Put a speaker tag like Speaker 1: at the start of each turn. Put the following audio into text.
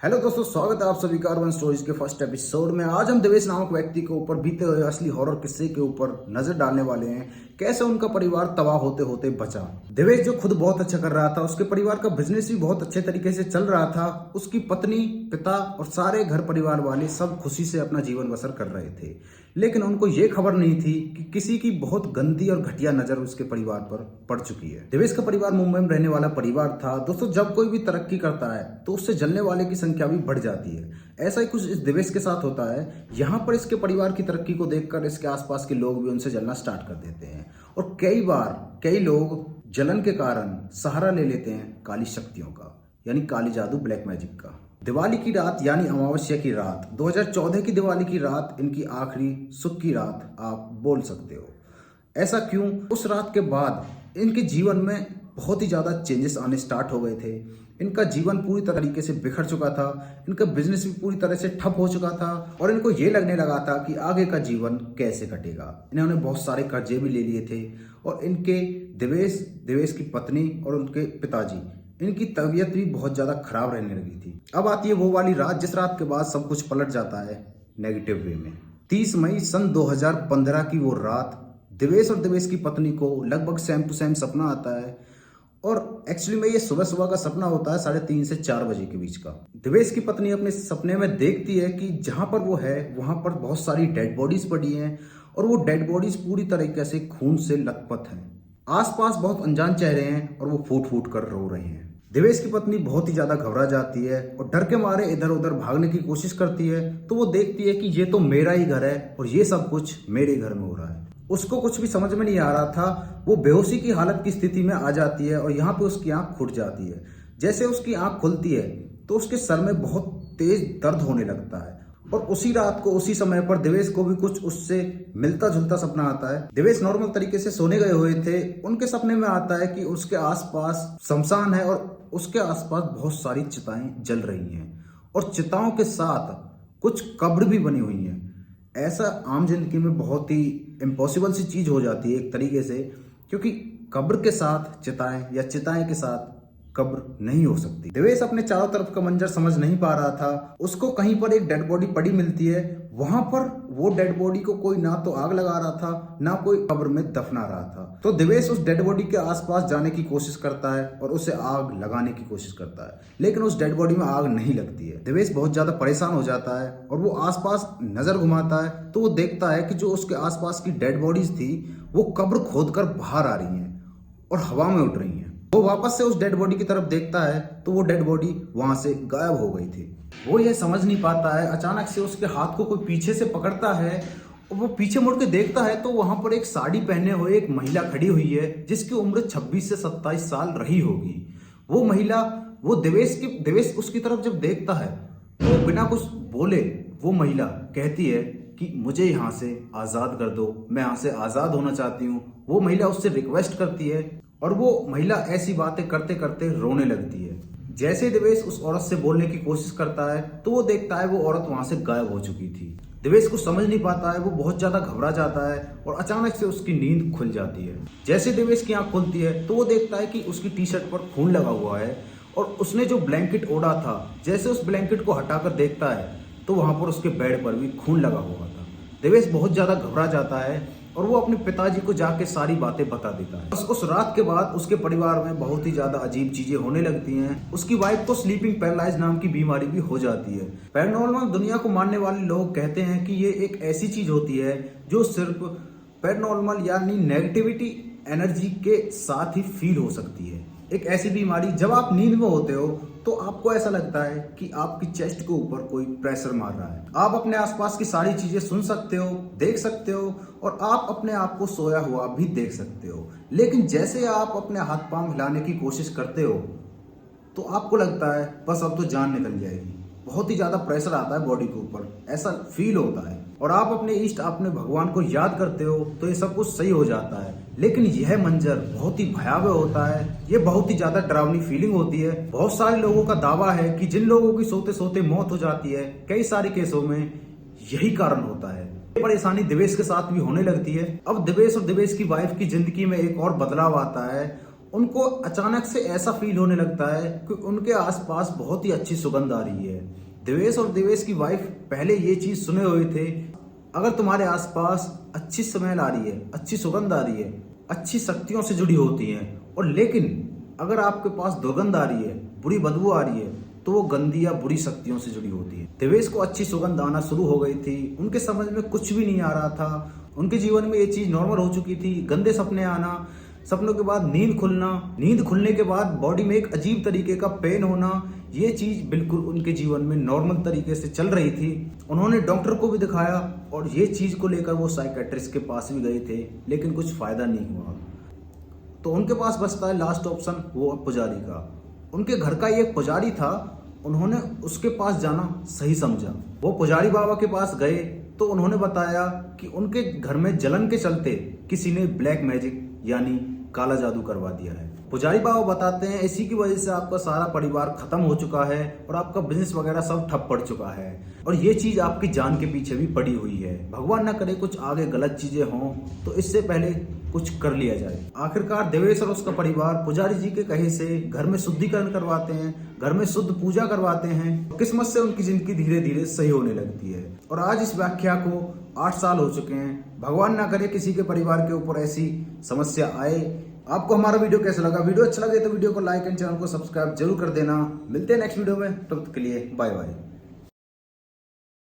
Speaker 1: Hello दोस्तों, स्वागत है आप सभी का अर्बन स्टोरीज के फर्स्ट एपिसोड में। आज हम देवेश नामक व्यक्ति के ऊपर बीते हुए असली हॉरर किस्से के ऊपर नजर डालने वाले हैं। कैसे उनका परिवार तबाह होते होते बचा। देवेश जो खुद बहुत अच्छा कर रहा था, उसके परिवार का बिजनेस भी बहुत अच्छे तरीके से चल रहा था। उसकी पत्नी, पिता और सारे घर परिवार वाले सब खुशी से अपना जीवन बसर कर रहे थे। लेकिन उनको ये खबर नहीं थी कि किसी की बहुत गंदी और घटिया नजर उसके परिवार पर पड़ चुकी है। देवेश का परिवार मुंबई में रहने वाला परिवार था। दोस्तों, जब कोई भी तरक्की करता है तो उससे जलने वाले की संख्या भी बढ़ जाती है। ऐसा ही कुछ इस देवेश के साथ होता है। यहाँ पर इसके परिवार की तरक्की को देखकर इसके आसपास के लोग भी उनसे जलना स्टार्ट कर देते हैं और कई बार कई लोग जलन के कारण सहारा ले लेते हैं काली शक्तियों का, यानी काली जादू, ब्लैक मैजिक का। दिवाली की रात यानी अमावस्या की रात, 2014 की दिवाली की रात इनकी आखिरी सुख की रात आप बोल सकते हो। ऐसा क्यों? उस रात के बाद इनके जीवन में बहुत ही ज़्यादा चेंजेस आने स्टार्ट हो गए थे। इनका जीवन पूरी तरीके से बिखर चुका था। इनका बिजनेस भी पूरी तरह से ठप हो चुका था और इनको ये लगने लगा था कि आगे का जीवन कैसे कटेगा। इन्होंने बहुत सारे कर्जे भी ले लिए थे और इनके देवेश की पत्नी और उनके पिताजी, इनकी तबीयत भी बहुत ज़्यादा खराब रहने लगी थी। अब आती है वो वाली रात जिस रात के बाद सब कुछ पलट जाता है नेगेटिव वे में। 30 मई सन 2015 की वो रात देवेश और देवेश की पत्नी को लगभग सेम टू सेम सपना आता है और एक्चुअली में ये सुबह सुबह का सपना होता है 3:30 से 4 बजे के बीच का। देवेश की पत्नी अपने सपने में देखती है कि जहां पर वो है वहां पर बहुत सारी डेड बॉडीज पड़ी हैं और वो डेड बॉडीज पूरी तरीके से खून से लथपथ हैं। आसपास बहुत अनजान चेहरे हैं और वो फूट फूट कर रो रहे हैं। देवेश की पत्नी बहुत ही ज्यादा घबरा जाती है और डर के मारे इधर उधर भागने की कोशिश करती है। तो वो देखती है कि ये तो मेरा ही घर है और ये सब कुछ मेरे घर में हो रहा है। उसको कुछ भी समझ में नहीं आ रहा था। वो बेहोशी की हालत की स्थिति में आ जाती है और यहाँ पे उसकी आंख खुल जाती है। जैसे उसकी आंख खुलती है तो उसके सर में बहुत तेज दर्द होने लगता है और उसी रात को उसी समय पर देवेश को भी कुछ उससे मिलता जुलता सपना आता है। देवेश नॉर्मल तरीके से सोने गए हुए थे। उनके सपने में आता है कि उसके आसपास शमशान है और उसके आसपास बहुत सारी चिताएं जल रही हैं और चिताओं के साथ कुछ कब्र भी बनी हुई हैं। ऐसा आम जिंदगी में बहुत ही इम्पॉसिबल सी चीज हो जाती है एक तरीके से, क्योंकि कब्र के साथ चिताएं या चिताएं के साथ कब्र नहीं हो सकती। देवेश अपने चारों तरफ का मंजर समझ नहीं पा रहा था। उसको कहीं पर एक डेड बॉडी पड़ी मिलती है। वहां पर वो डेड बॉडी को कोई ना तो आग लगा रहा था ना कोई कब्र में दफना रहा था। तो देवेश उस डेड बॉडी के आसपास जाने की कोशिश करता है और उसे आग लगाने की कोशिश करता है, लेकिन उस डेड बॉडी में आग नहीं लगती है। देवेश बहुत ज्यादा परेशान हो जाता है और वो आसपास नजर घुमाता है तो वो देखता है कि जो उसके आसपास की डेड बॉडीज थी वो कब्र खोदकर बाहर आ रही हैं और हवा में उड़ रही हैं। वो वापस से उस डेड बॉडी की तरफ देखता है तो वो डेड बॉडी वहां से गायब हो गई थी। वो ये समझ नहीं पाता है। अचानक से उसके हाथ को कोई पीछे से पकड़ता है और वो पीछे मुड़ के देखता है तो वहां पर एक साड़ी पहने हुए एक महिला खड़ी हुई है जिसकी उम्र 26 से 27 साल रही होगी। वो महिला, वो देवेश उसकी तरफ जब देखता है तो बिना कुछ बोले वो महिला कहती है कि मुझे यहाँ से आजाद कर दो, मैं यहाँ से आजाद होना चाहती हूँ। वो महिला उससे रिक्वेस्ट करती है और वो महिला ऐसी बातें करते करते रोने लगती है। जैसे देवेश उस औरत से बोलने की कोशिश करता है तो वो देखता है वो औरत वहां से गायब हो चुकी थी। देवेश को समझ नहीं पाता है। वो बहुत ज्यादा घबरा जाता है और अचानक से उसकी नींद खुल जाती है। जैसे देवेश की आंख खुलती है तो वो देखता है कि उसकी टी शर्ट पर खून लगा हुआ है और उसने जो ब्लैंकेट ओढ़ा था, जैसे उस ब्लैंकेट को हटाकर देखता है तो वहां पर उसके बेड पर भी खून लगा हुआ था। देवेश बहुत ज्यादा घबरा जाता है और वो अपने पिताजी को जाके सारी बातें बता देता है। बस उस रात के बाद उसके परिवार में बहुत ही ज्यादा अजीब चीजें होने लगती हैं। उसकी वाइफ को स्लीपिंग पैरालाइज नाम की बीमारी भी हो जाती है। पैरानॉर्मल दुनिया को मानने वाले लोग कहते हैं कि ये एक ऐसी चीज होती है जो सिर्फ पैरानॉर्मल यानी नेगेटिविटी एनर्जी के साथ ही फील हो सकती है। एक ऐसी बीमारी, जब आप नींद में होते हो तो आपको ऐसा लगता है कि आपकी चेस्ट के ऊपर कोई प्रेशर मार रहा है। आप अपने आसपास की सारी चीजें सुन सकते हो, देख सकते हो और आप अपने आप को सोया हुआ भी देख सकते हो। लेकिन जैसे आप अपने हाथ पांव हिलाने की कोशिश करते हो तो आपको लगता है बस अब तो जान निकल जाएगी। बहुत ही ज्यादा प्रेशर आता है बॉडी के ऊपर, ऐसा फील होता है। और आप अपने इष्ट, अपने भगवान को याद करते हो तो ये सब कुछ सही हो जाता है। लेकिन यह मंजर बहुत ही भयावह होता है। ये बहुत ही ज्यादा डरावनी फीलिंग होती है। बहुत सारे लोगों का दावा है कि जिन लोगों की सोते सोते मौत हो जाती है, कई सारे केसों में यही कारण होता है। ये परेशानी देवेश के साथ भी होने लगती है। अब देवेश और देवेश की वाइफ की जिंदगी में एक और बदलाव आता है उनको अचानक से ऐसा फील होने लगता है कि उनके आसपास बहुत ही अच्छी सुगंध आ रही है। देवेश और देवेश की वाइफ पहले ये चीज सुने हुए थे, अगर तुम्हारे आसपास अच्छी स्मेल आ रही है, अच्छी सुगंध आ रही है, अच्छी शक्तियों से जुड़ी होती है, और लेकिन अगर आपके पास दुर्गंध आ रही है, बुरी बदबू आ रही है, तो वो गंदी या बुरी शक्तियों से जुड़ी होती है। देवेश को अच्छी सुगंध आना शुरू हो गई थी, उनके समझ में कुछ भी नहीं आ रहा था, उनके जीवन में ये चीज नॉर्मल हो चुकी थी। गंदे सपने आना, सपनों के बाद नींद खुलना, नींद खुलने के बाद बॉडी में एक अजीब तरीके का पेन होना, ये चीज बिल्कुल उनके जीवन में नॉर्मल तरीके से चल रही थी। उन्होंने डॉक्टर को भी दिखाया और ये चीज को लेकर वो साइकेट्रिस्ट के पास भी गए थे, लेकिन कुछ फायदा नहीं हुआ। तो उनके पास बचता है लास्ट ऑप्शन, वो पुजारी का। उनके घर का एक पुजारी था, उन्होंने उसके पास जाना सही समझा। वो पुजारी बाबा के पास गए तो उन्होंने बताया कि उनके घर में जलन के चलते किसी ने ब्लैक मैजिक यानी काला जादू करवा दिया है। पुजारी बाबा बताते हैं इसी की वजह से आपका सारा परिवार खत्म हो चुका है और आपका बिजनेस वगैरह सब ठप पड़ चुका है, और ये चीज आपकी जान के पीछे भी पड़ी हुई है। भगवान ना करे कुछ आगे गलत चीजें हों, तो इससे पहले कुछ कर लिया जाए। आखिरकार देवेश और उसका परिवार पुजारी जी के कहे से घर में शुद्धिकरण करवाते हैं, घर में शुद्ध पूजा करवाते हैं। किस्मत से उनकी जिंदगी धीरे धीरे सही होने लगती है। और आज इस व्याख्या को 8 साल हो चुके हैं। भगवान ना करे किसी के परिवार के ऊपर ऐसी समस्या आए। आपको हमारा वीडियो कैसा लगा? वीडियो अच्छा लगे तो वीडियो को लाइक एंड चैनल को सब्सक्राइब जरूर कर देना। मिलते हैं नेक्स्ट वीडियो में, तब तक के लिए बाय बाय।